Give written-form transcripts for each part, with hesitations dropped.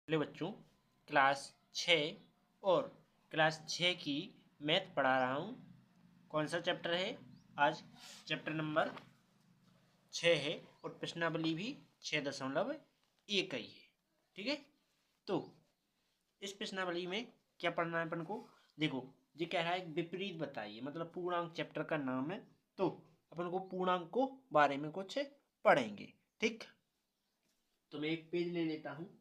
Hello बच्चों, class 6 और class 6 की मैथ पढ़ा रहा हूँ। कौन सा चैप्टर है? आज चैप्टर नंबर 6 है और प्रश्नावली भी 6.1 ही है। ठीक है, तो इस प्रश्नावली में क्या पढ़ना है अपन को? देखो, ये कह रहा है विपरीत बताइए, मतलब पूर्णांक चैप्टर का नाम है, तो अपन को पूर्णांक को बारे में कुछ पढ़ेंगे। ठीक, तो मैं एक पेज ले लेता हूँ।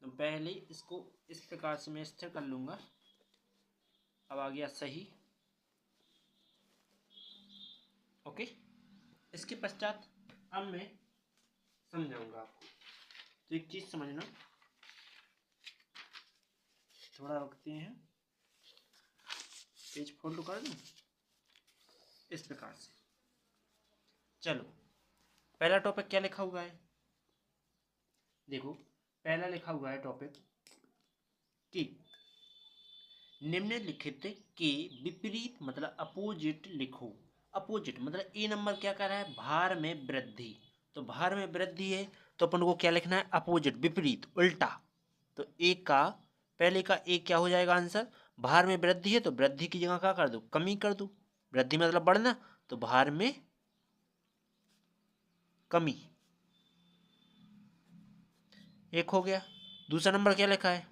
तो पहले इसको इस प्रकार से मैं स्थिर कर लूँगा। अब आ गया सही। ओके, इसके पश्चात अब मैं समझाऊंगा आपको। तो एक चीज़ समझना, थोड़ा रखते हैं, पेज फोल्ड कर दूँ इस प्रकार से। चलो, पहला टॉपिक क्या लिखा हुआ है? देखो, पहला लिखा हुआ है टॉपिक कि निम्नलिखित के विपरीत मतलब अपोजिट लिखो। अपोजिट मतलब ए नंबर क्या कर रहा है? भार में वृद्धि। तो भार में वृद्धि है तो अपन को क्या लिखना है? अपोजिट, विपरीत, उल्टा। तो ए का पहले का ए क्या हो जाएगा आंसर? भार में वृद्धि है तो वृद्धि की जगह क्या कर दो? कमी कर दो। वृद्धि मतलब बढ़ना, तो भार में कमी। एक हो गया। दूसरा नंबर क्या लिखा है?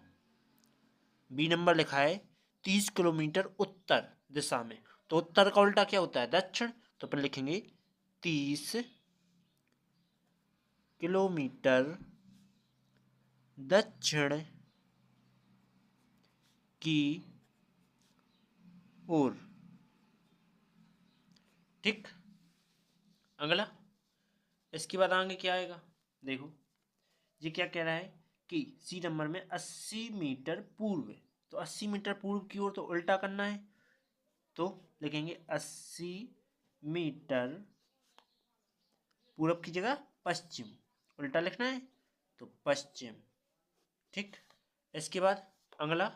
बी नंबर लिखा है 30 किलोमीटर उत्तर दिशा में। तो उत्तर का उल्टा क्या होता है? दक्षिण। तो अपन लिखेंगे 30 किलोमीटर दक्षिण की ओर। ठीक, अगला इसके बाद आगे क्या आएगा? देखो, ये क्या कह रहा है कि सी नंबर में 80 मीटर पूर्व। तो 80 मीटर पूर्व की ओर तो उल्टा करना है, तो लिखेंगे 80 मीटर पूरब की जगह पश्चिम, उल्टा लिखना है तो पश्चिम। ठीक, इसके बाद अगला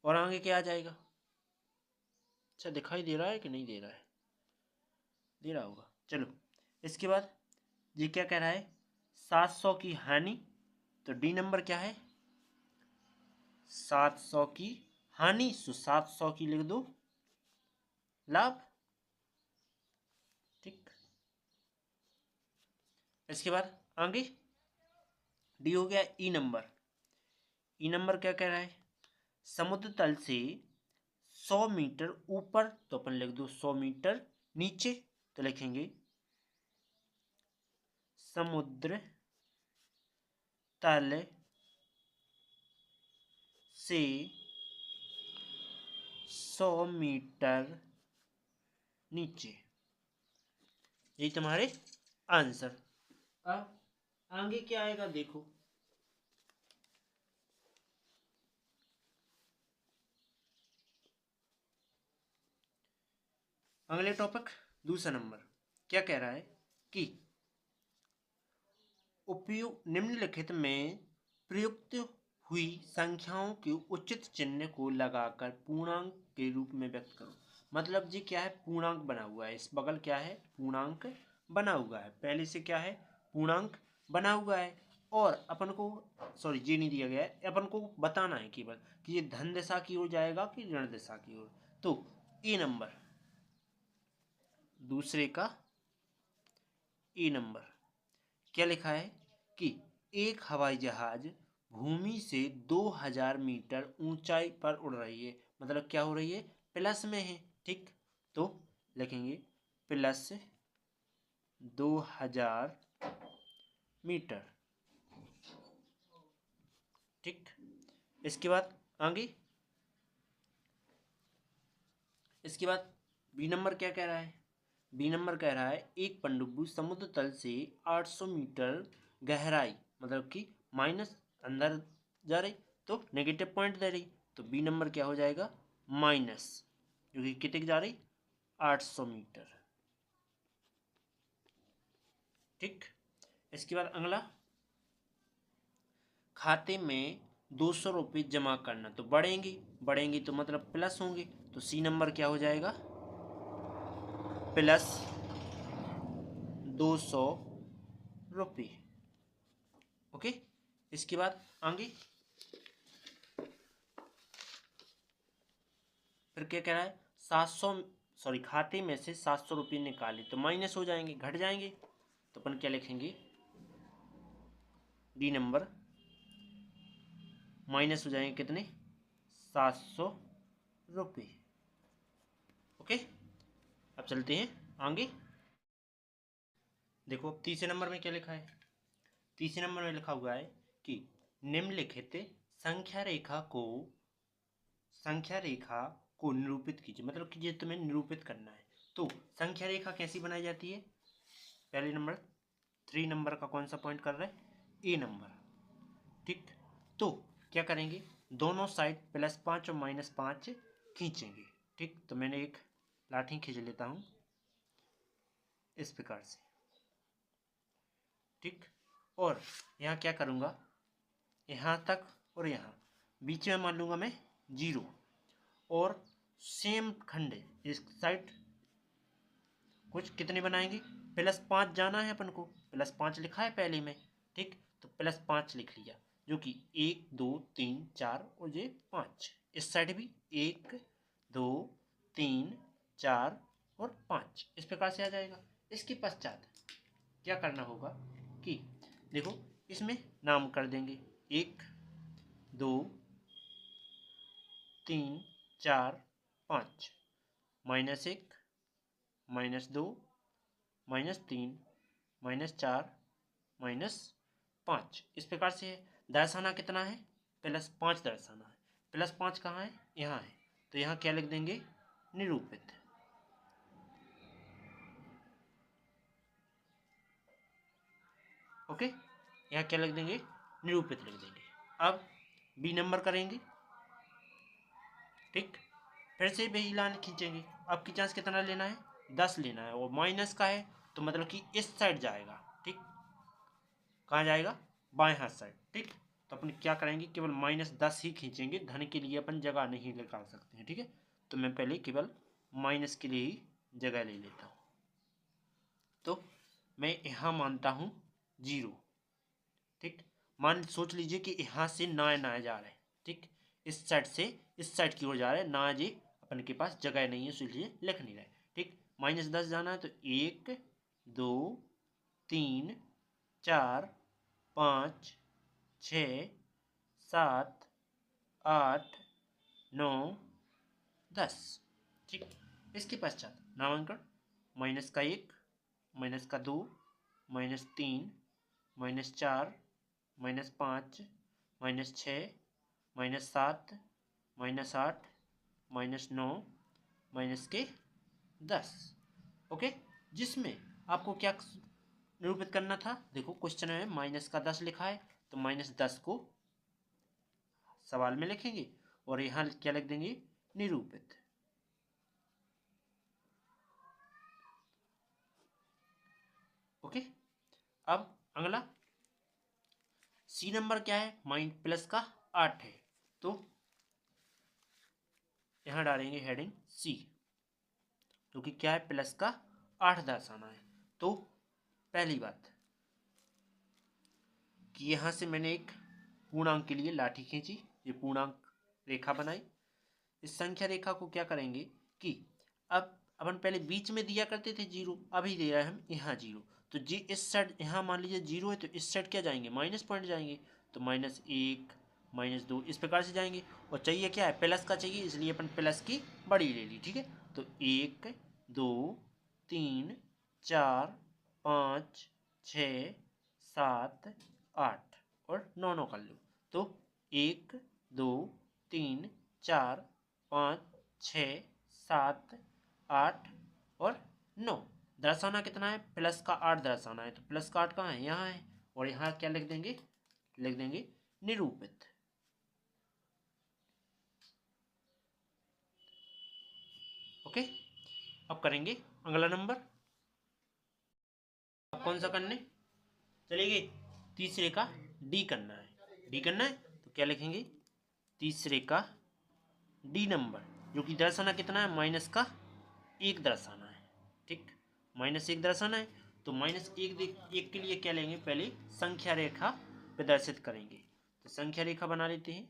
और आगे क्या आ जाएगा? अच्छा, दिखाई दे रहा है कि नहीं दे रहा है? दे रहा होगा। चलो, इसके बाद ये क्या कह रहा है? 700 की हानि। तो डी नंबर क्या है? 700 की हानि, सो 700 की लिख दो लाभ। ठीक, इसके बाद आगे डी हो गया। ई नंबर, ई नंबर क्या कह रहा है? समुद्र तल से 100 मीटर ऊपर, तो अपन लिख दो 100 मीटर नीचे। तो लिखेंगे समुद्र तल से 100 मीटर नीचे। यही तुम्हारे आंसर। अब आगे क्या आएगा? देखो, अगले टॉपिक दूसरा नंबर क्या कह रहा है कि उपयुक्त निम्नलिखित में प्रयुक्त हुई संख्याओं के उचित चिन्ह को लगाकर पूर्णांक के रूप में व्यक्त करो। मतलब जी क्या है? पूर्णांक बना हुआ है, इस बगल क्या है? पूर्णांक बना हुआ है। पहले से क्या है? पूर्णांक बना हुआ है और अपन को, सॉरी जी नहीं दिया गया है, अपन को बताना है केवल कि ये धन दिशा की ओर जाएगा कि ऋण दिशा की ओर। तो ए नंबर, दूसरे का ए नंबर क्या लिखा है कि एक हवाई जहाज भूमि से 2000 मीटर ऊंचाई पर उड़ रही है। मतलब क्या हो रही है? प्लस में है। ठीक, तो लिखेंगे प्लस 2000 मीटर। ठीक, इसके बाद आगे, इसके बाद बी नंबर क्या कह रहा है? बी नंबर कह रहा है एक पनडुब्बी समुद्र तल से 800 मीटर गहराई, मतलब कि माइनस अंदर जा रही, तो नेगेटिव पॉइंट दे रही। तो बी नंबर क्या हो जाएगा? माइनस, क्योंकि कितने जा रही? 800 मीटर। ठीक, इसके बाद अगला, खाते में 200 रुपये जमा करना। तो बढ़ेंगी, बढ़ेंगी तो मतलब प्लस होंगे। तो सी नंबर क्या हो जाएगा? प्लस 200 रुपये। ओके, इसके बाद आगे फिर क्या कह रहा है, 700 खाते में से 700 रुपये निकाले तो माइनस हो जाएंगे, घट जाएंगे। तो अपन क्या लिखेंगे, डी नंबर माइनस हो जाएंगे कितने, 700 रुपये। ओके, अब चलते हैं आगे। देखो अब तीसरे नंबर में क्या लिखा है, तीसरे नंबर में लिखा हुआ है कि निम्नलिखित संख्या रेखा को निरूपित कीजिए, मतलब कि ये तुम्हें निरूपित करना है। तो संख्या रेखा कैसी बनाई जाती है, पहले नंबर 3 नंबर का कौन सा पॉइंट कर रहा है, ए नंबर, ठीक। तो क्या करेंगे, दोनों साइड +5 और -5 खींचेंगे, ठीक। तो मैंने एक लाठी खींच लेता हूँ इस प्रकार से, ठीक। और यहाँ क्या करूँगा, यहाँ तक और यहाँ बीच में मान लूँगा मैं 0, और सेम खंड इस साइड कुछ कितने बनाएंगे, +5 जाना है अपन को, +5 लिखा है पहले में, ठीक। तो +5 लिख लिया, जो कि 1 2 3 4 और ये 5, इस साइड भी 1 2 3 4 और 5, इस प्रकार से आ जाएगा। इसके पश्चात क्या करना होगा कि देखो इसमें नाम कर देंगे 1 2 3 4 5, -1 -2 -3 -4 -5, इस प्रकार से है। दर्शाना कितना है, +5 दर्शाना है। +5 कहाँ है, यहाँ है, तो यहाँ क्या लिख देंगे, निरूपित। ओके, यहाँ क्या लिख देंगे, निरूपित लिख देंगे। अब बी नंबर करेंगे, ठीक। फिर से वही लाइन खींचेंगे, अब की चांस कितना लेना है, 10 लेना है, और माइनस का है तो मतलब कि इस साइड जाएगा, ठीक। कहाँ जाएगा, बाएं हाथ साइड, ठीक। तो अपन क्या करेंगे, केवल -10 ही खींचेंगे, धन के लिए अपन जगह नहीं निकाल सकते हैं, ठीक है। तो मैं पहले केवल माइनस के लिए ही जगह ले लेता हूँ। तो मैं यहाँ मानता हूँ 0, ठीक। सोच लीजिए कि यहाँ से ना जा रहे हैं, ठीक। इस साइड से इस साइड की ओर जा रहे हैं ना जी, अपन के पास जगह नहीं है इसलिए लिख नहीं रहे, ठीक। -10 जाना है तो 1 2 3 4 5 6 7 8 9 10, ठीक। इसके पश्चात नामांकन -1 -2 -3 -4 -5 -6 -7 -8 -9 -10। ओके, जिसमें आपको क्या निरूपित करना था, देखो क्वेश्चन में -10 लिखा है तो -10 को सवाल में लिखेंगे और यहाँ क्या लिख देंगे, निरूपित। ओके, अब अगला सी नंबर क्या है, -8 है, तो यहाँ डालेंगे हेडिंग सी, जो कि क्या है, +8 दर्शाना है। तो पहली बात कि यहाँ से मैंने एक पूर्णांक के लिए लाठी खींची, ये पूर्णांक रेखा बनाई। इस संख्या रेखा को क्या करेंगे कि अब अपन पहले बीच में दिया करते थे 0, अभी दे रहे हैं हम यहाँ 0, तो जी इस साइड यहाँ मान लीजिए 0 है तो इस साइड क्या जाएंगे, माइनस पॉइंट जाएंगे, तो -1 -2 इस प्रकार से जाएंगे। और चाहिए क्या है, प्लस का चाहिए, इसलिए अपन प्लस की बड़ी ले ली, ठीक है। तो 1 2 3 4 5 6 7 8 और 9 कर लो, तो 1 2 3 4 5 6 7 8 और 9, दर्शाना कितना है, +8 दर्शाना है, तो +8 कहाँ है, यहाँ है, और यहाँ क्या लिख देंगे, निरूपित। ओके, अब करेंगे अगला नंबर, अब कौन सा करने चलेंगे, तीसरे का डी करना है, डी करना है तो क्या लिखेंगे, तीसरे का डी नंबर, जो कि दर्शाना कितना है, -1 दर्शाना है, ठीक। -1 दर्शाना है तो -1 के लिए क्या लेंगे, पहले संख्या रेखा प्रदर्शित करेंगे। तो संख्या रेखा बना लेते हैं।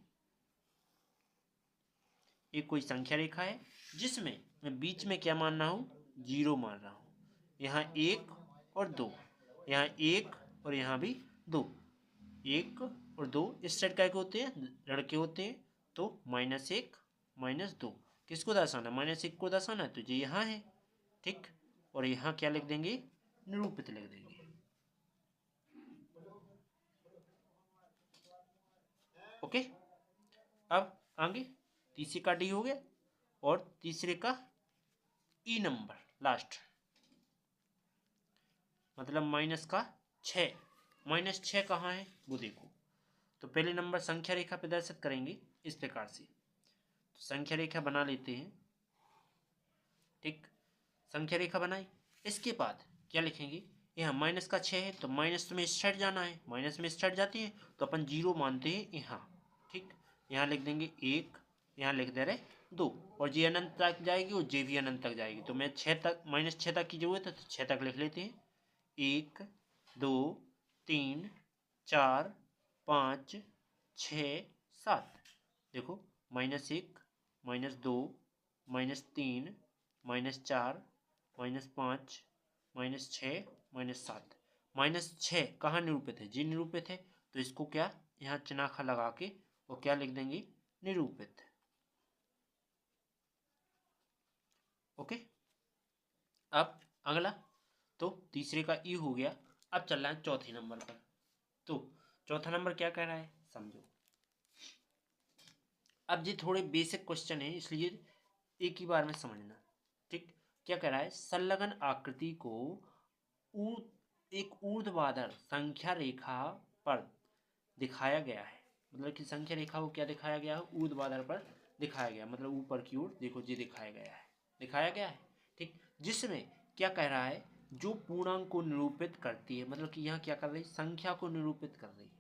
एक कोई संख्या रेखा है जिसमें मैं बीच में क्या मान रहा हूँ, 0 मान रहा हूँ। यहाँ 1 और 2, यहाँ 1 और यहाँ भी 2, 1 और 2 इस साइड क्या होते हैं, ऋण के होते हैं। तो -1 -2 किसको दर्शाना, -1 को दर्शाना है, तो ये यहाँ है, ठीक। और यहाँ क्या लिख देंगे, निरूपित लिख देंगे। ओके, अब आगे तीसरे का डी हो गया और तीसरे का ई नंबर लास्ट, मतलब -6। -6 कहाँ है वो देखो। तो पहले नंबर संख्या रेखा प्रदर्शित करेंगे इस प्रकार से। तो संख्या रेखा बना लेते हैं, ठीक। संख्या रेखा बनाई, इसके बाद क्या लिखेंगे, यहाँ -6 है तो माइनस में इस साइड जाना है, माइनस में इस साइड जाती है तो अपन 0 मानते हैं यहाँ, ठीक। यहाँ लिख देंगे 1, यहाँ लिख दे रहे 2, और जी अनंत तक जाएगी और जे भी अनंत तक जाएगी। तो मैं 6 तक, -6 तक की जरूरत है तो 6 तक लिख लेते हैं। 1 2 3 4 5 6 7, देखो -1 -2 -3 -4 -5 -6 -7। -6 कहाँ निरूपित है, जी निरूपित है, तो इसको क्या यहाँ चिन्हाखा लगा के और क्या लिख देंगे, निरूपित। ओके, अब अगला, तो तीसरे का ई हो गया। अब चल रहा है चौथे नंबर पर। तो चौथा नंबर क्या कह रहा है समझो। अब ये थोड़े बेसिक क्वेश्चन है इसलिए एक ही बार में समझना, ठीक। क्या कह रहा है, संलग्न आकृति को एक ऊर्ध्वाधर संख्या रेखा पर दिखाया गया है। मतलब कि संख्या रेखा को क्या दिखाया गया है, ऊर्ध्वाधर पर दिखाया गया, मतलब ऊपर की ओर देखो जी दिखाया गया है, ठीक। जिसमें क्या कह रहा है, जो पूर्णांक को निरूपित करती है, मतलब कि यहाँ क्या कर रही है, संख्या को निरूपित कर रही है।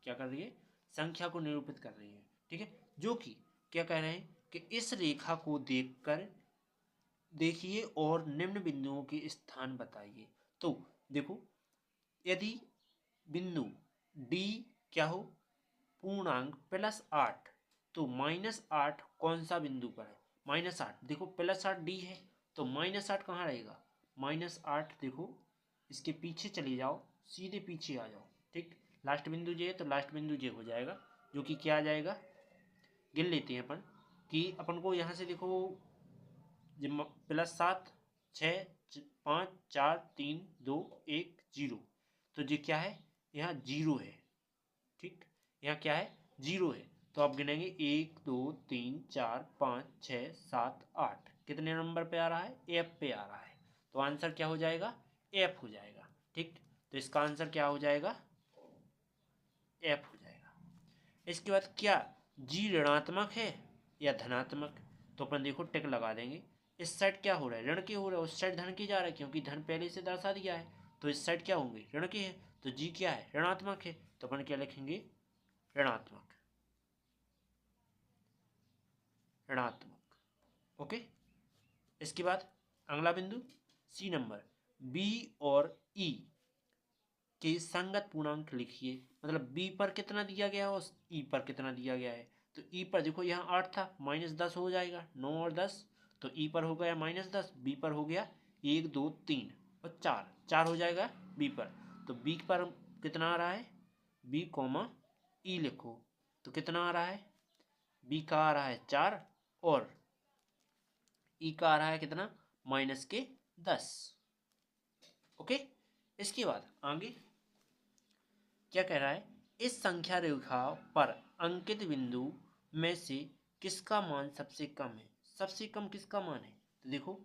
क्या कर रही है, संख्या को निरूपित कर रही है, ठीक है। जो कि क्या कह रहे हैं कि इस रेखा को देखकर देखिए और निम्न बिंदुओं के स्थान बताइए। तो देखो, यदि बिंदु डी क्या हो, पूर्णांक +8, तो -8 कौन सा बिंदु पर है, -8, देखो +8 डी है तो -8 कहाँ रहेगा, -8 देखो इसके पीछे चले जाओ, सीधे पीछे आ जाओ, ठीक। लास्ट बिंदु जे है तो लास्ट बिंदु जे हो जाएगा, जो कि क्या आ जाएगा, गिन लेते हैं अपन कि अपन को यहाँ से देखो +7 6 5 4 3 2 1 0, तो ये क्या है, यहाँ 0 है, ठीक। यहाँ क्या है, 0 है। तो आप गिनेंगे 1 2 3 4 5 6 7 8, कितने नंबर पे आ रहा है, एफ पे आ रहा है। तो आंसर क्या हो जाएगा, एफ हो जाएगा, ठीक। तो इसका आंसर क्या हो जाएगा, एफ हो जाएगा। इसके बाद क्या जी ऋणात्मक है या धनात्मक, तो अपन देखो टिक लगा देंगे। इस साइड क्या हो रहा है, ऋण के हो रहा है, उस साइड धन के जा रहा है, क्योंकि धन पहले से दर्शा दिया है। तो इस साइड क्या होंगे, ऋण के है, तो जी क्या है, ऋणात्मक है, तो अपन क्या लिखेंगे, ऋणात्मक, ऋणात्मक। ओके, इसके बाद अगला बिंदु सी नंबर, बी और ई के संगत पूर्णांक लिखिए। मतलब बी पर कितना दिया गया है और ई पर कितना दिया गया है। तो ई पर देखो यहाँ 8 था, -10 हो जाएगा, 9 और 10, तो ई पर हो गया -10, बी पर हो गया 1 2 3 और 4 हो जाएगा बी पर। तो बी पर कितना आ रहा है, बी कॉमा ई लिखो, तो कितना आ रहा है, बी का आ रहा है 4 और ई का आ रहा है कितना, -10। ओके, इसके बाद आगे क्या कह रहा है, इस संख्या रेखा पर अंकित बिंदु में से किसका मान सबसे कम है। सबसे कम किसका मान है, तो देखो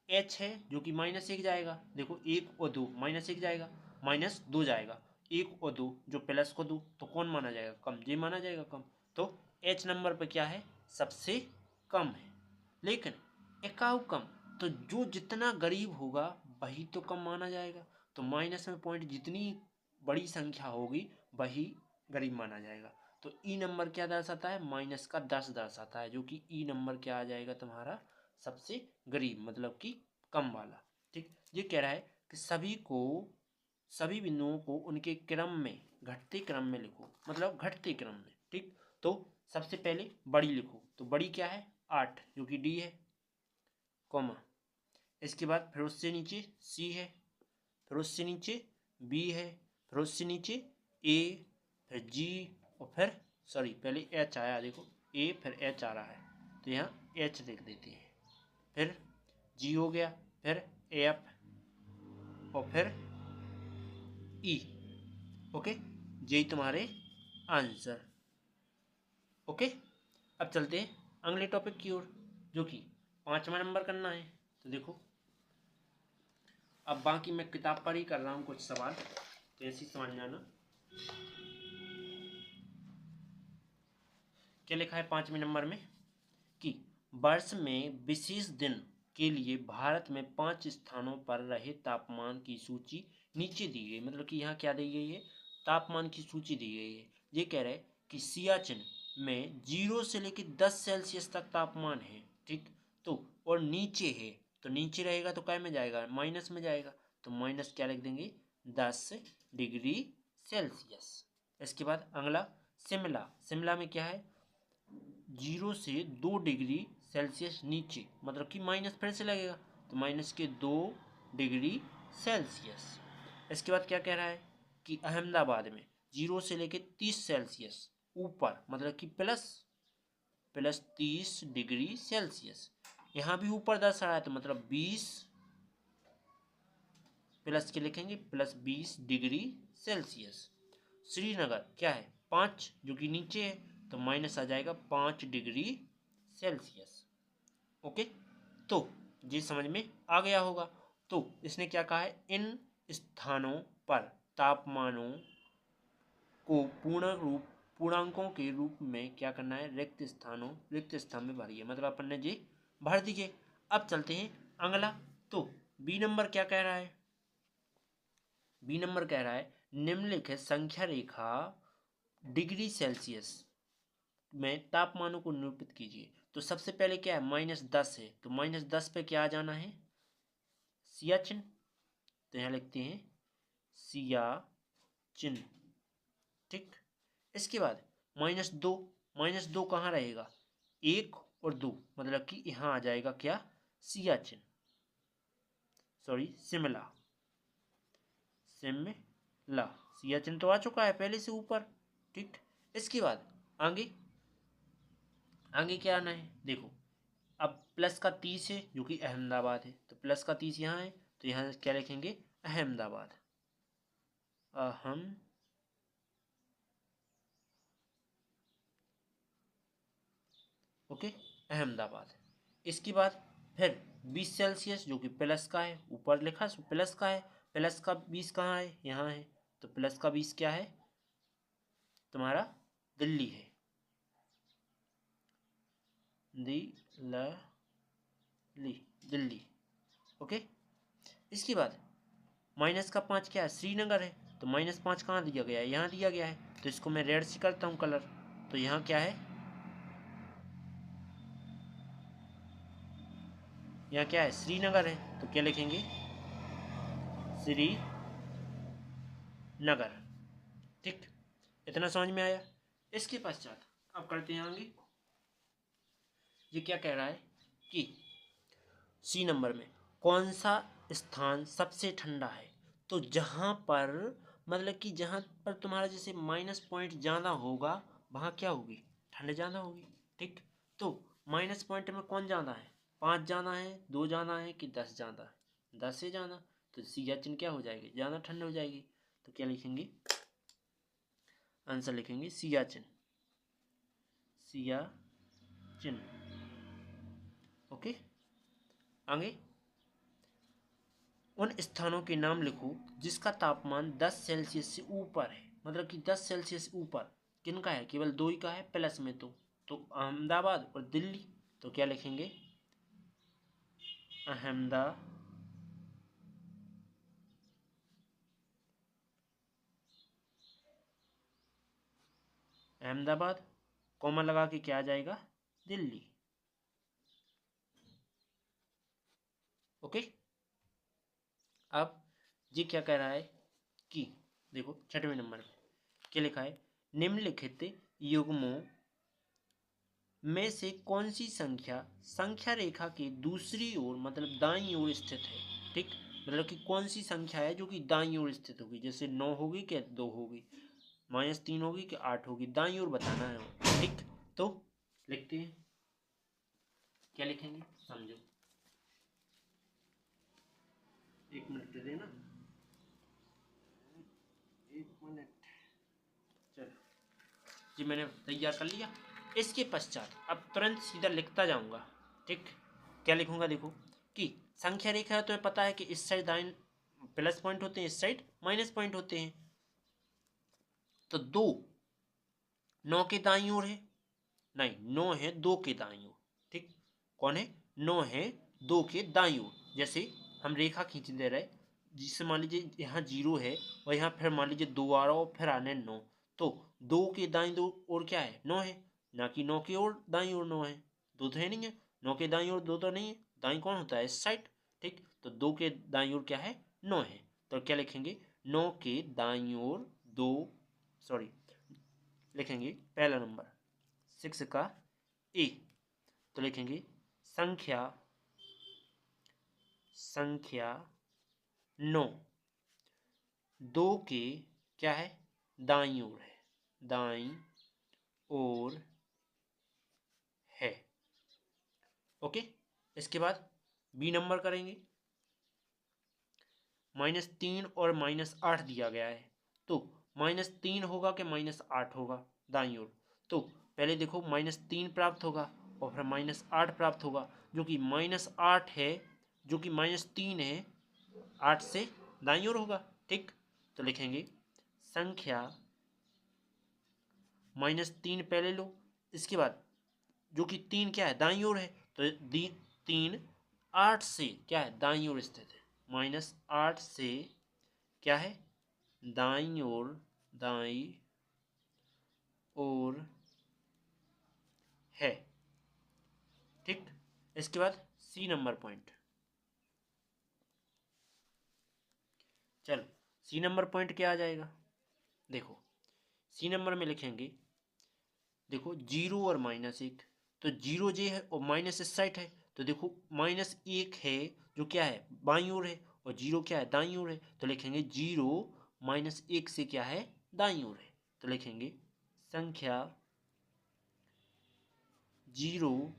एच है जो कि -1 जाएगा, देखो 1 और 2 -1 जाएगा, -2 जाएगा, 1 और 2 जो प्लस को 2, तो कौन माना जाएगा, कम, जे माना जाएगा कम। तो एच नंबर पर क्या है, सबसे कम है। लेकिन एकाउ कम, तो जो जितना गरीब होगा वही तो कम माना जाएगा। तो माइनस में पॉइंट जितनी बड़ी संख्या होगी वही गरीब माना जाएगा। तो ई नंबर क्या दर्शाता है, -10 दर्शाता है, जो कि ई नंबर क्या आ जाएगा तुम्हारा, सबसे गरीब, मतलब कि कम वाला, ठीक। ये कह रहा है कि सभी को सभी बिंदुओं को उनके क्रम में, घटते क्रम में लिखो, मतलब घटते क्रम में। ठीक, तो सबसे पहले बड़ी लिखो, तो बड़ी क्या है 8 जो कि डी है, कॉमा, इसके बाद फिर उससे नीचे सी है, फिर उससे नीचे बी है, फिर उससे नीचे ए, फिर जी, और फिर सॉरी पहले एच आया, देखो ए फिर एच आ रहा है, तो यहाँ एच लिख देते हैं, फिर जी हो गया, फिर एफ, और फिर ई। ओके, यही तुम्हारे आंसर। ओके, अब चलते हैं अगले टॉपिक की ओर, जो कि 5वां नंबर करना है। तो देखो, अब बाकी मैं किताब पर ही कर रहा हूँ कुछ सवाल, तो ऐसे ही समझ जाना। क्या लिखा है 5वें नंबर में कि वर्ष में विशेष दिन के लिए भारत में 5 स्थानों पर रहे तापमान की सूची नीचे दी गई। मतलब कि यहाँ क्या दी गई है, तापमान की सूची दी गई है। ये कह रहे कि सियाचिन में 0 से लेकर 10 सेल्सियस तक तापमान है। ठीक, तो और नीचे है, तो नीचे रहेगा तो क्या में जाएगा, माइनस में जाएगा, तो माइनस क्या लिख देंगे 10 डिग्री सेल्सियस। इसके बाद अगला शिमला, शिमला में क्या है 0 से 2 डिग्री सेल्सियस नीचे, मतलब कि माइनस फिर से लगेगा, तो माइनस के 2 डिग्री सेल्सियस। इसके बाद क्या कह रहा है कि अहमदाबाद में 0 से लेकर 30 सेल्सियस ऊपर, मतलब कि प्लस 30 डिग्री सेल्सियस। यहाँ भी ऊपर दर्शा रहा है, तो मतलब 20 प्लस के लिखेंगे प्लस 20 डिग्री सेल्सियस। श्रीनगर क्या है 5 जो कि नीचे है, तो माइनस आ जाएगा 5 डिग्री सेल्सियस। ओके, तो ये समझ में आ गया होगा। तो इसने क्या कहा है, इन स्थानों पर तापमानों को पूर्णांकों के रूप में क्या करना है, रिक्त स्थान में भरिए, मतलब अपन ने ये भर दीजिए। अब चलते हैं अगला, तो बी नंबर क्या कह रहा है, बी नंबर कह रहा है निम्नलिखित संख्या रेखा डिग्री सेल्सियस में तापमानों को निरूपित कीजिए। तो सबसे पहले क्या है -10 है, तो -10 पे क्या आ जाना है सियाचिन, तो यहाँ लिखते हैं सियाचिन। ठीक, इसके बाद -2, -2 कहाँ रहेगा 1 और 2, मतलब कि यहाँ आ जाएगा क्या सियाचिन, सॉरी शिमला, शिमला, सियाचिन तो आ चुका है पहले से ऊपर। ठीक, इसके बाद आगे आगे क्या आना है, देखो अब प्लस का 30 है जो कि अहमदाबाद है, तो प्लस का 30 यहाँ है, तो यहाँ क्या लिखेंगे अहमदाबाद, अहम, ओके, अहमदाबाद। इसके बाद फिर 20 सेल्सियस जो कि प्लस का है, ऊपर लिखा प्लस का है, प्लस का 20 कहाँ है, यहाँ है, तो प्लस का 20 क्या है तुम्हारा दिल्ली है, दिल्ली। ओके, इसके बाद माइनस का 5 क्या है श्रीनगर है, तो -5 कहाँ दिया गया है, यहाँ दिया गया है, तो इसको मैं रेड से करता हूँ कलर, तो यहाँ क्या है, यहाँ क्या है श्रीनगर है, तो क्या लिखेंगे श्रीनगर। ठीक, इतना समझ में आया। इसके पश्चात अब करते हैं आगे, ये क्या कह रहा है कि सी नंबर में कौन सा स्थान सबसे ठंडा है, तो जहाँ पर मतलब कि जहाँ पर तुम्हारा जैसे माइनस पॉइंट ज़्यादा होगा वहाँ क्या होगी ठंड ज़्यादा होगी। ठीक, तो माइनस पॉइंट में कौन ज़्यादा है 5 ज़्यादा है, 2 ज़्यादा है कि 10 ज़्यादा है, 10 से ज़्यादा, तो सियाचिन क्या हो जाएगी ज़्यादा ठंड हो जाएगी, तो क्या लिखेंगे आंसर लिखेंगे सियाचिन, सियाचिन। ओके, आगे उन स्थानों के नाम लिखो जिसका तापमान 10 सेल्सियस से ऊपर है, मतलब कि 10 सेल्सियस ऊपर किनका है, केवल 2 ही का है प्लस में, तो अहमदाबाद और दिल्ली, तो क्या लिखेंगे अहमदाबाद, कॉमा लगा के क्या आ जाएगा दिल्ली। ओके, अब ये क्या कह रहा है कि देखो 6वें नंबर में क्या लिखा है, निम्नलिखित युग्मों में से कौन सी संख्या संख्या रेखा के दूसरी ओर मतलब दाईं ओर स्थित है। ठीक, मतलब कि कौन सी संख्या है जो कि दाईं ओर स्थित होगी, जैसे 9 होगी क्या 2 होगी, -3 होगी कि 8 होगी, दाईं ओर बताना है। ठीक, तो लिखते हैं, क्या लिखेंगे समझो, 1 मिनट दे देना, 1 मिनट। चलो जी, मैंने तैयार कर लिया। इसके पश्चात अब तुरंत सीधा लिखता जाऊंगा। ठीक, क्या लिखूंगा देखो कि संख्या रेखा है तो पता है कि इस साइड दाइन प्लस पॉइंट होते हैं, इस साइड माइनस पॉइंट होते हैं। तो 2 9 के दाईं ओर है, नहीं 9 है 2 के दाईं ओर। ठीक, कौन है 9 है 2 के दाईं ओर। जैसे हम रेखा खींच दे रहे, जिससे मान लीजिए यहाँ 0 है और यहाँ फिर मान लीजिए 2 आ रहा हो, फिर आने 9, तो 2 के दाईं ओर क्या है 9 है, ना कि 9 की ओर दाईं ओर 9 है। 2 तो है नहीं है, 9 के दाईं ओर 2 तो नहीं है, दाईं कौन होता है इस साइड। ठीक, तो 2 के दाईं ओर क्या है 9 है, तो क्या लिखेंगे 9 के दाईं ओर 2, सॉरी लिखेंगे पहला नंबर 6 का ए, तो लिखेंगे संख्या 9 2 के क्या है दाईं ओर है, दाईं ओर है। ओके, इसके बाद बी नंबर करेंगे, -3 और -8 दिया गया है, तो -3 होगा कि -8 होगा दाईं ओर। तो पहले देखो -3 प्राप्त होगा और फिर -8 प्राप्त होगा, जो कि -8 है, जो कि -3 है, 8 से दाईं ओर होगा। ठीक, तो लिखेंगे संख्या -3 पहले लो, इसके बाद जो कि 3 क्या है दाईं ओर है, तो 3 8 से क्या है दाईं ओर स्थित है, -8 से क्या है दाईं ओर है। ठीक, इसके बाद सी नंबर पॉइंट, चलो सी नंबर पॉइंट क्या आ जाएगा, देखो सी नंबर में लिखेंगे, देखो 0 और -1, तो 0 जे है और माइनस इस साइड है, तो देखो -1 है जो क्या है बाईं ओर है, और 0 क्या है दाईं ओर है, तो लिखेंगे 0 -1 से क्या है दाईं ओर है, तो लिखेंगे संख्या 0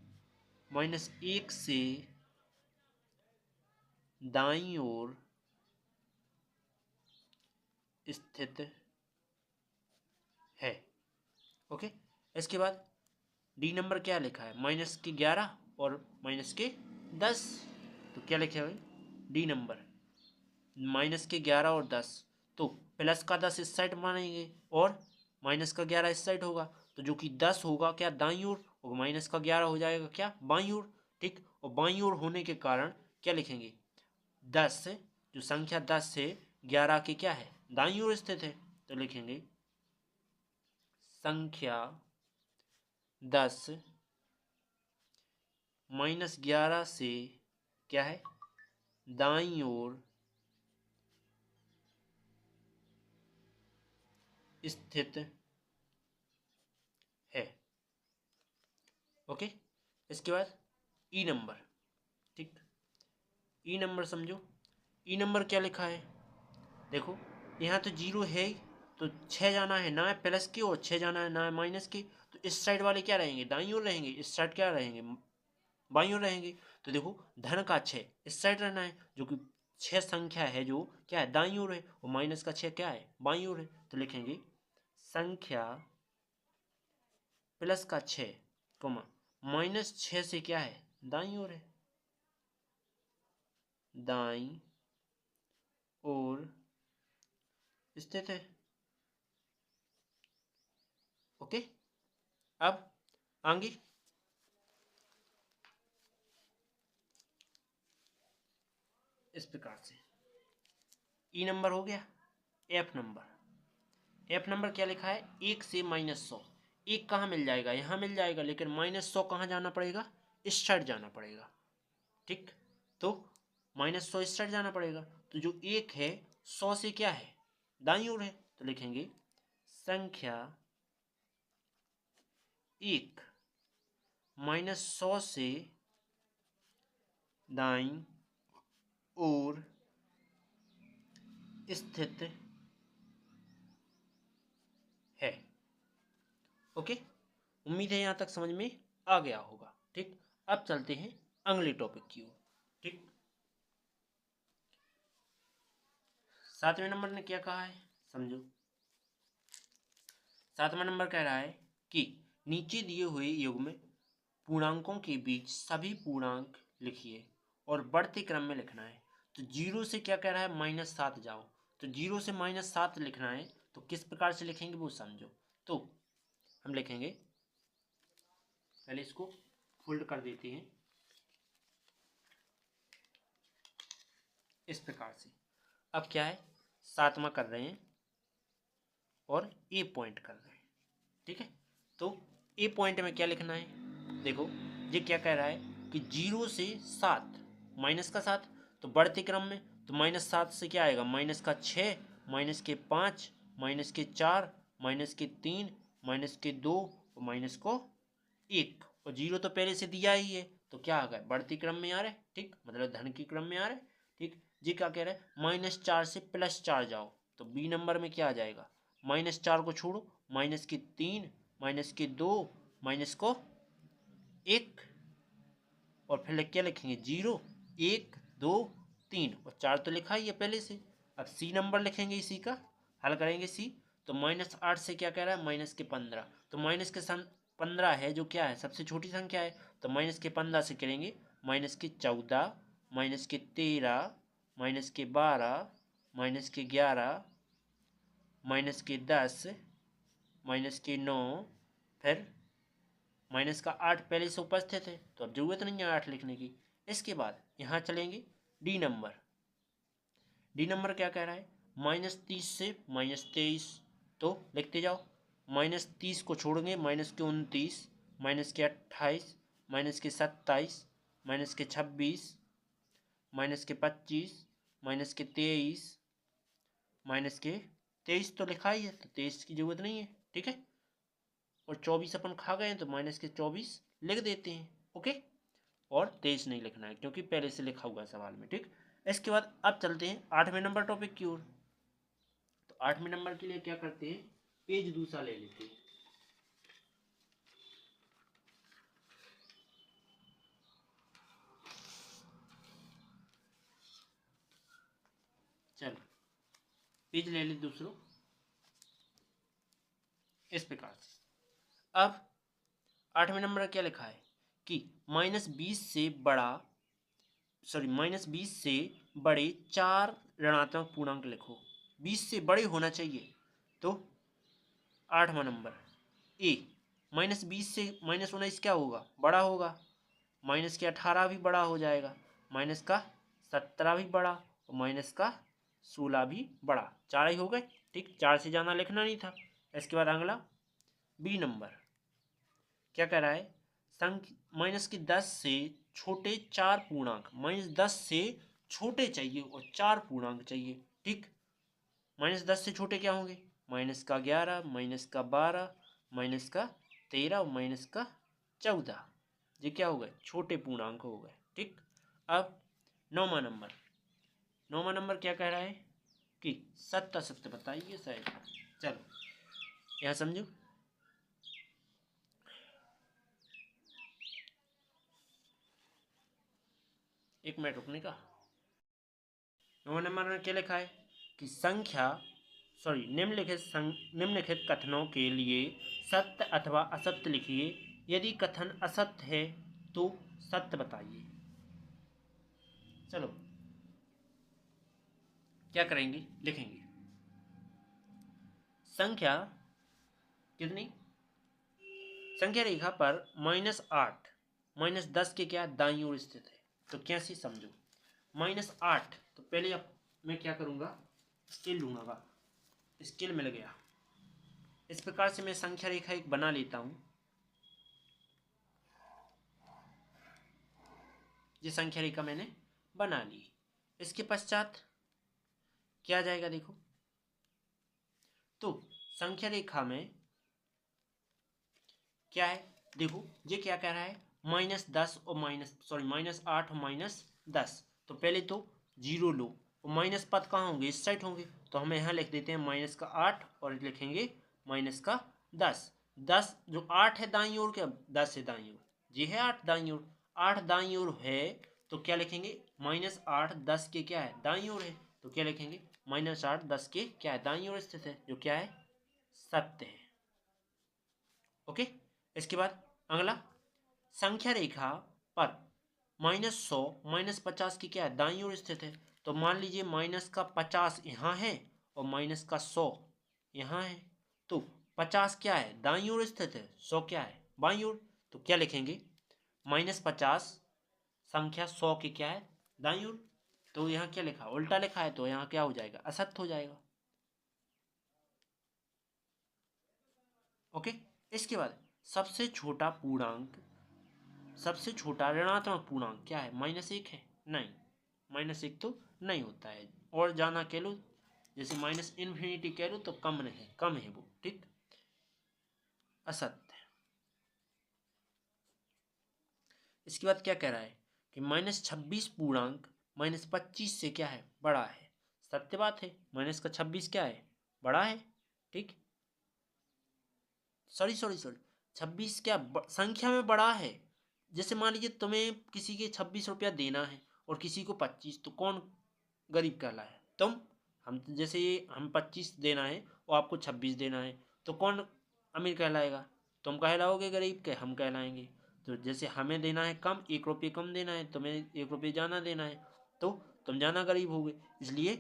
-1 से दाईं ओर स्थित है। ओके, इसके बाद डी नंबर क्या लिखा है, -11 और -10, तो क्या लिखे हुए डी नंबर -11 और 10, तो प्लस का 10 इस साइड मानेंगे और -11 इस साइड होगा, तो जो कि 10 होगा क्या दाईं ओर और -11 हो जाएगा क्या बाईं ओर। ठीक, और बाईं ओर होने के कारण क्या लिखेंगे 10, जो संख्या 10 से 11 के क्या है दाईं ओर स्थित है, तो लिखेंगे संख्या 10 -11 से क्या है दाईं ओर स्थित है। ओके, इसके बाद ई नंबर। ठीक, ई नंबर समझो, ई नंबर क्या लिखा है, देखो यहाँ तो 0 है ही, तो 6 जाना है ना है प्लस की और 6 जाना है ना है माइनस की, तो इस साइड वाले क्या रहेंगे दाईं ओर रहेंगे, इस साइड क्या रहेंगे बाईं ओर रहेंगे। तो देखो धन का 6 इस साइड रहना है, जो कि 6 संख्या है जो क्या है दाईं ओर है, और माइनस का 6 क्या है बाईं ओर है, तो लिखेंगे संख्या प्लस का 6 कोमा -6 से क्या है दाईं ओर है, दाईं ओर स्थित है। ओके, अब आगे इस प्रकार से ई नंबर हो गया। एफ नंबर क्या लिखा है 1 से -100, एक कहाँ मिल जाएगा यहाँ मिल जाएगा, लेकिन -100 कहाँ जाना पड़ेगा इस साइड जाना पड़ेगा। ठीक, तो -100 इस साइड जाना पड़ेगा, तो जो 1 है 100 से क्या है दाईं ओर है, तो लिखेंगे संख्या 1 -100 से दाईं ओर स्थित है। ओके, उम्मीद है यहाँ तक समझ में आ गया होगा। ठीक, अब चलते हैं अगले टॉपिक की ओर। ठीक, 7वें नंबर ने क्या कहा है समझो। 7वां नंबर कह रहा है कि नीचे दिए हुए युग्म पूर्णांकों के बीच सभी पूर्णांक लिखिए और बढ़ते क्रम में लिखना है। तो 0 से क्या कह रहा है -7 जाओ, तो 0 से -7 लिखना है, तो किस प्रकार से लिखेंगे वो समझो। तो हम लिखेंगे, पहले इसको फोल्ड कर देते हैं इस प्रकार से। अब क्या है, 7वां कर रहे हैं और ए पॉइंट कर रहे हैं। ठीक है, तो ए पॉइंट में क्या लिखना है, देखो ये क्या कह रहा है कि 0 से 7 माइनस का 7, तो बढ़ते क्रम में तो -7 से क्या आएगा, -6, -5, -4, -3, -2 और -1, और 0 तो पहले से दिया ही है, तो क्या आ गया, बढ़ती क्रम में आ रहा है। ठीक, मतलब धन की क्रम में आ रहा है। ठीक, जी क्या कह रहा है, -4 से +4 जाओ, तो बी नंबर में क्या आ जाएगा, -4 को छोड़ो, -3, -2, -1, और फिर क्या लिखेंगे 0, 1, 2, 3 और 4 तो लिखा ही है पहले से। अब सी नंबर लिखेंगे, इसी का हल करेंगे सी। तो -8 से क्या कह रहा है, -15, तो -15 है जो क्या है सबसे छोटी संख्या है, तो -15 से करेंगे -14, -13, -12, -11, -10, -9, फिर -8 पहले से उपस्थित है, तो अब जरूरत नहीं है 8 लिखने की। इसके बाद यहाँ चलेंगे डी नंबर। डी नंबर क्या कह रहा है, -30 से -23, तो लिखते जाओ, -30 को छोड़ेंगे, -29, -28, -27, -26, -25, -23, -23 तो लिखा ही है, तो 23 की जरूरत नहीं है। ठीक है, और 24 अपन खा गए हैं, तो -24 लिख देते हैं। ओके, और 23 नहीं लिखना है क्योंकि पहले से लिखा हुआ है सवाल में। ठीक, इसके बाद अब चलते हैं 8वें नंबर टॉपिक की ओर। तो 8वें नंबर के लिए क्या करते हैं, पेज दूसरा ले लेते हैं। चलो पेज ले ले दूसरों, इस प्रकार से। अब 8वें नंबर क्या लिखा है कि -20 से बड़ा, सॉरी -20 से बड़े 4 ऋणात्मक पूर्णांक लिखो। 20 से बड़े होना चाहिए, तो 8वां नंबर ए, -20 से -19 क्या होगा, बड़ा होगा, -18 भी बड़ा हो जाएगा, -17 भी बड़ा, और -16 भी बड़ा, 4 ही हो गए। ठीक, 4 से ज़्यादा लिखना नहीं था। इसके बाद अगला बी नंबर क्या कह रहा है, -10 से छोटे 4 पूर्णांक, -10 से छोटे चाहिए और 4 पूर्णांक चाहिए। ठीक, -10 से छोटे क्या होंगे, -11, -12, -13 और -14, ये क्या हो गए, छोटे पूर्णांक हो गए। ठीक, अब 9वां नंबर क्या कह रहा है कि सत्य असत्य बताइए शायद। चलो यहाँ समझो, एक मिनट रुकने का। 9वां नंबर में क्या लिखा है कि निम्नलिखित कथनों के लिए सत्य अथवा असत्य लिखिए। यदि कथन असत्य है तो सत्य बताइए। चलो क्या करेंगे, लिखेंगे संख्या कितनी, संख्या रेखा पर -8 -10 के क्या दाईं ओर स्थित है। तो कैसे समझो, -8, तो पहले अब मैं क्या करूंगा, स्केल लूंगा, स्केल मिल गया। इस प्रकार से मैं संख्या रेखा एक बना लेता हूं। ये संख्या रेखा मैंने बना ली। इसके पश्चात क्या आ जाएगा, देखो तो संख्या रेखा में क्या है, देखो ये क्या कह रहा है, -10 और -8 और -10। तो पहले तो जीरो लो और माइनस पद कहाँ होंगे, इस साइड होंगे, तो हम यहाँ लिख देते हैं -8 और लिखेंगे -10। 10 जो 8 है दाईं ओर, क्या 10 है दाईं ओर, ये है 8 दाईं ओर, 8 दाईं ओर है तो क्या लिखेंगे, -8 10 के क्या है दाईं ओर है, तो क्या लिखेंगे -8 10 के क्या है दाईं ओर स्थित है, जो क्या है सत्य है। ओके, इसके बाद अगला, संख्या रेखा पर -100 -50 की क्या है दाईं ओर स्थित है। तो मान लीजिए -50 यहाँ है और -100 यहाँ है, तो 50 क्या है दाईं ओर स्थित है, 100 क्या है बाईं ओर, तो क्या लिखेंगे -50 संख्या 100 की क्या है दाईं ओर। तो यहाँ क्या लिखा, उल्टा लिखा है, तो यहाँ क्या हो जाएगा, असत्य हो जाएगा। ओके, इसके बाद सबसे छोटा पूर्णांक, सबसे छोटा ऋणात्मक पूर्णांक क्या है, -1 है, नहीं -1 तो नहीं होता है, और जाना कह लो, जैसे -∞ कह लो तो कम नहीं, कम है वो, ठीक, असत्य। इसके बाद क्या कह रहा है कि -26 पूर्णांक -25 से क्या है बड़ा है, सत्य बात है, -26 क्या है बड़ा है, ठीक, सॉरी 26 क्या संख्या में बड़ा है। जैसे मान लीजिए तुम्हें किसी के 26 रुपया देना है और किसी को 25, तो कौन गरीब कहलाए, तुम, हम जैसे ये हम 25 देना है और आपको 26 देना है, तो कौन अमीर कहलाएगा, तुम कहलाओगे गरीब के, हम कहलाएंगे। तो जैसे हमें देना है कम, 1 रुपये कम देना है, तुम्हें 1 रुपये ज़्यादा देना है, तो तुम ज़्यादा गरीब होगे, इसलिए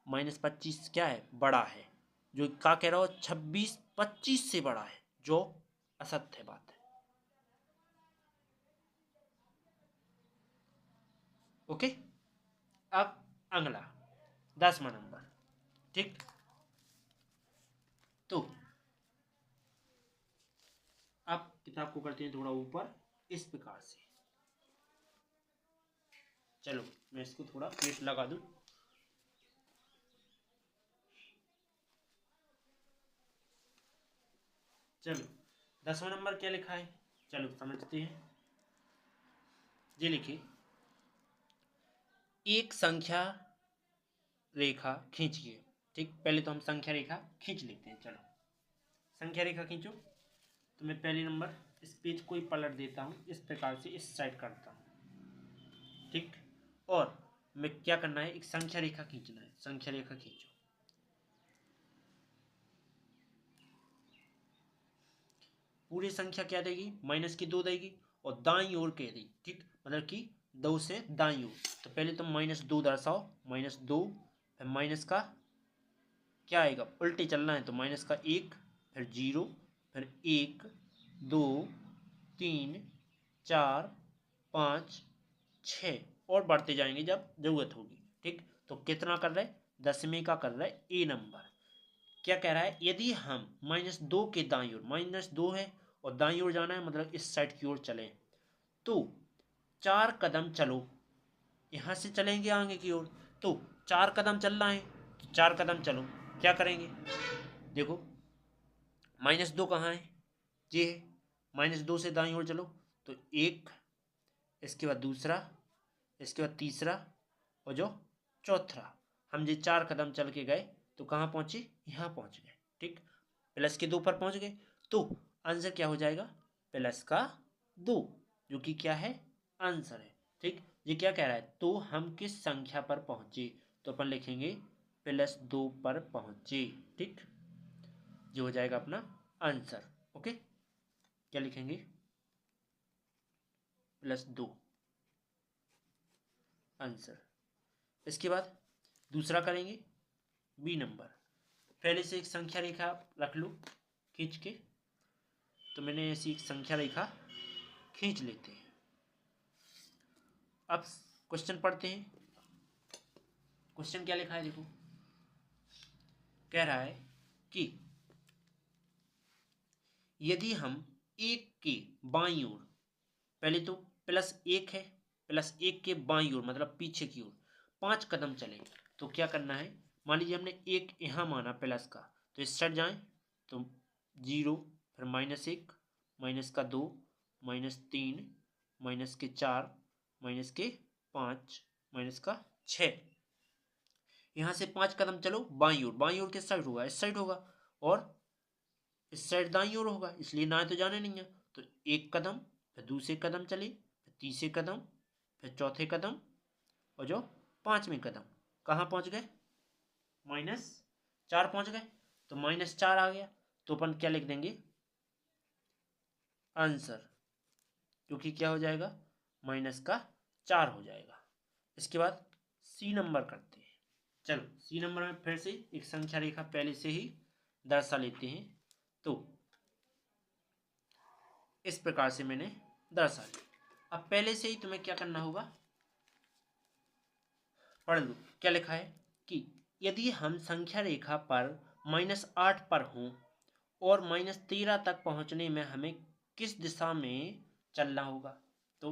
-25 क्या है बड़ा है, जो क्या कह रहा हो 26 25 से बड़ा है, जो असत्य बात है। ओके, अब अगला 10वां नंबर, ठीक, तो अब किताब को करते हैं थोड़ा ऊपर इस प्रकार से, चलो मैं इसको थोड़ा पेट लगा दूं। चलो 10वां नंबर क्या लिखा है, चलो समझते हैं। ये लिखिए, एक संख्या रेखा खींचिए, ठीक, पहले तो हम संख्या रेखा खींच लेते हैं, चलो संख्या रेखा खींचो। तो मैं पहले नंबर इस पेज को ही पलट देता हूँ, इस प्रकार से इस साइड करता हूँ, ठीक, और मैं क्या करना है, एक संख्या रेखा खींचना है, संख्या रेखा खींचो। पूरी संख्या क्या देगी, -2 देगी और दाईं ओर कह देगी, ठीक, मतलब कि 2 से दाईं ओर। तो पहले तुम -2 दर्शाओ, -2, फिर माइनस का क्या आएगा, उल्टे चलना है तो माइनस का 1, फिर 0, फिर 1 2 3 4 5 6 और बढ़ते जाएंगे जब जरूरत होगी, ठीक। तो कितना कर रहे हैं, 10वें का कर रहे हैं ए नंबर। क्या कह रहा है, यदि हम -2 के दाईं ओर, -2 है और दाईं ओर जाना है, मतलब इस साइड की ओर चलें, तो 4 कदम चलो, यहाँ से चलेंगे आगे की ओर, तो 4 कदम चलना है, तो 4 कदम चलो, क्या करेंगे, देखो -2 कहाँ है, ये है, -2 से दाईं ओर चलो, तो 1, इसके बाद दूसरा, इसके बाद तीसरा, और जो चौथा, हम जो 4 कदम चल के गए तो कहाँ पहुँचे, यहाँ पहुँच गए, ठीक, +2 पर पहुँच गए, तो आंसर क्या हो जाएगा, +2, जो कि क्या है आंसर है, ठीक। ये क्या कह रहा है, तो हम किस संख्या पर पहुँचे, तो अपन लिखेंगे +2 पर पहुँचे, ठीक, जो हो जाएगा अपना आंसर। ओके, क्या लिखेंगे, +2 आंसर। इसके बाद दूसरा करेंगे बी नंबर, पहले से एक संख्या रेखा रख लो खींच के, तो मैंने ऐसी एक संख्या रेखा खींच लेते हैं। अब क्वेश्चन पढ़ते हैं, क्वेश्चन क्या लिखा है, देखो कह रहा है कि यदि हम 1 के बाईं ओर, पहले तो +1 है, +1 के बाईं ओर मतलब पीछे की ओर 5 कदम चले, तो क्या करना है, मान लीजिए हमने 1 यहाँ माना प्लस का, तो इस साइड जाएं तो 0, फिर -1, -2, -3, -4, -5, -6। यहाँ से 5 कदम चलो बाईं ओर। बाईं ओर किस साइड होगा? इस साइड होगा, और इस साइड दाईं ओर होगा, इसलिए दाएं तो जाने नहीं है। तो 1 कदम, फिर दूसरे कदम चले, फिर तीसरे कदम, फिर चौथे कदम, और जो 5वें कदम। कहाँ पहुँच गए? -4 पहुँच गए। तो -4 आ गया, तो अपन क्या लिख देंगे? आंसर, जो कि क्या हो जाएगा? -4 हो जाएगा। इसके बाद सी नंबर करते हैं। चलो सी नंबर में फिर से एक संख्या रेखा पहले से ही दर्शा लेते हैं। तो इस प्रकार से मैंने दर्शा लिया। अब पहले से ही तुम्हें क्या करना होगा? पढ़ लो क्या लिखा है कि यदि हम संख्या रेखा पर -8 पर हों और -13 तक पहुंचने में हमें किस दिशा में चलना होगा? तो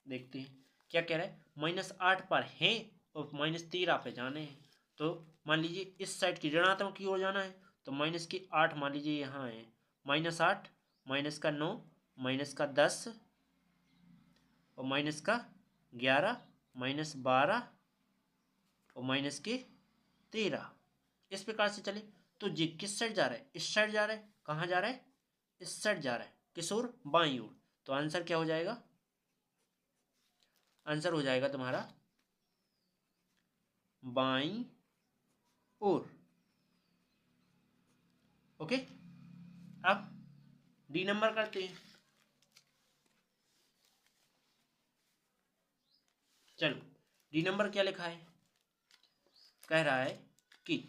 देखते हैं क्या कह रहा है। -8 पर हैं और -13 पे जाने हैं। तो मान लीजिए इस साइड की ऋणात्मक की ओर जाना है, तो -8 मान लीजिए यहाँ है, -8, -9, -10 और -11, -12 और -13। इस प्रकार से चले। तो जी किस साइड जा रहा है? इस साइड जा रहा है। कहाँ जा रहा है? इस साइड जा रहा है। किस ओर? बाईं ओर। तो आंसर क्या हो जाएगा? आंसर हो जाएगा तुम्हारा बाईं ओर। ओके, अब डी नंबर करते हैं। चलो डी नंबर क्या लिखा है? कह रहा है कि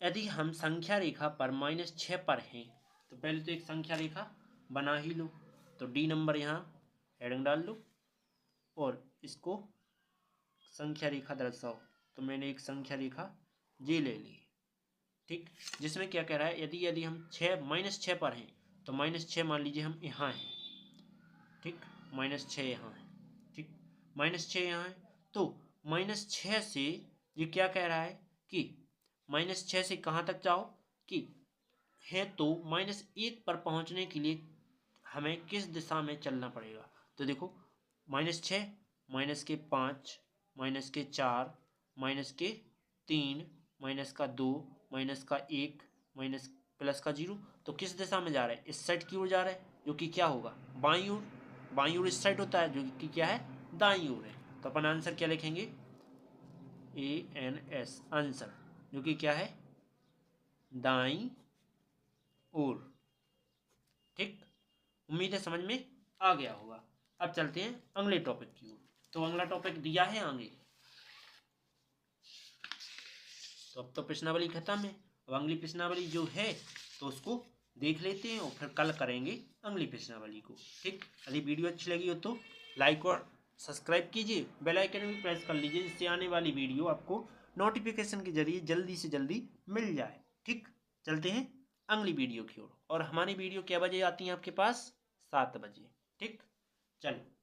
यदि हम संख्या रेखा पर -6 पर हैं, तो पहले तो एक संख्या रेखा बना ही लो। तो डी नंबर यहाँ हेडिंग डाल लो और इसको संख्या रेखा दर्शाओ। तो मैंने एक संख्या रेखा जे ले ली, ठीक। जिसमें क्या कह रहा है, यदि यदि हम -6 पर हैं, तो -6 मान लीजिए हम यहाँ हैं, ठीक। -6 यहाँ है, ठीक। -6 यहाँ है। तो -6 से ये क्या कह रहा है कि -6 से कहाँ तक जाओ कि है, तो -1 पर पहुँचने के लिए हमें किस दिशा में चलना पड़ेगा? तो देखो -6, -5, -4, -3, -2, -1, +0। तो किस दिशा में जा रहा है? इस साइड की ओर जा रहा है, जो कि क्या होगा? बाईं ओर। बाईं ओर इस साइड होता है, जो कि क्या है? दाईं ओर है। तो अपन आंसर क्या लिखेंगे? ANS, आंसर, जो कि क्या है? दाईं ओर, ठीक। उम्मीद है समझ में आ गया होगा। अब चलते हैं अगले टॉपिक की ओर। तो अगला टॉपिक दिया है आगे। तो अब तो प्रश्नावली खत्म है। अब अगली प्रश्नावली जो है तो उसको देख लेते हैं और फिर कल करेंगे अगली प्रश्नावली को, ठीक। यदि वीडियो अच्छी लगी हो तो लाइक और सब्सक्राइब कीजिए, बेल आइकन भी प्रेस कर लीजिए, जिससे आने वाली वीडियो आपको नोटिफिकेशन के जरिए जल्दी से जल्दी मिल जाए, ठीक। चलते हैं अगली वीडियो की ओर। और हमारी वीडियो क्या बजे आती है आपके पास? 7 बजे, ठीक। चलो।